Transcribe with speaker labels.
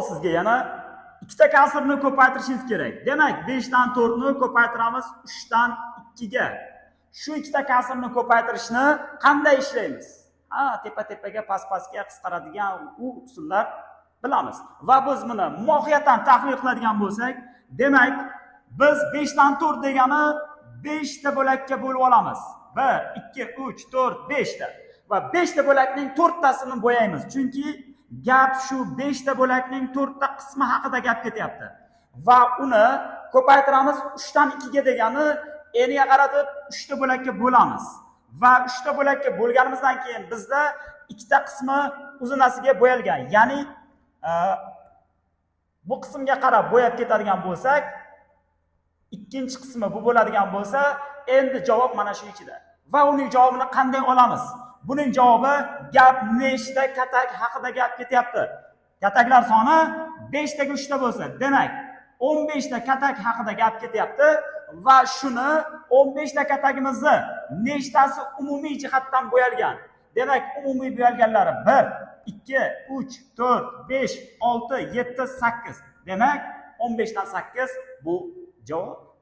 Speaker 1: sizga yana ikkita kasrni ko'paytirishingiz kerak. Demak, 5 dan 4 ni ko'paytiramiz 3 dan 2 ga. Shu ikkita kasrni ko'paytirishni qanday ishlaymiz? Tepa-tepaga, past-pastga qisqaradigan usullar bilamiz. Va biz buni mohiyatan tahlil qiladigan bo'lsak, demak, biz 5 dan 4 degani 5 ta bo'lakka bo'lib olamiz. 1, 2, 3, 4, 5 ta. Va 5 ta bo'lakning 4 tasini bo'yaymiz. Chunki gap shu 5 ta bo'lakning 4 ta qismi haqida gap ketyapti. Va uni ko'paytiramiz 3 dan 2 ga degani eniga qaratib 3 ta bo'lakka bo'lamiz. Va 3 ta bo'lakka bo'lganimizdan keyin bizda ikkita qismi uzunasiga bo'yalgan. Ya'ni bu qismga qarab bo'yab ketadigan bo'lsak, ikkinchi qismi bu bo'ladigan bo'lsa, endi javob mana shu ichida. Va uning javobini qanday olamiz? Buning javobi gap nechta katak haqida gap ketyapti. Kataklar soni 5 taga 3 ta bo'lsa, demak 15 ta katak haqida gap ketyapti va shuni 15 ta katagimizni nechtasi umumiy jihatdan bo'yalgan? Demak, umumiy bo'yalganlari 1, 2, 3, 4, 5, 6, 7, 8. Demak, 15 dan 8 bu javob.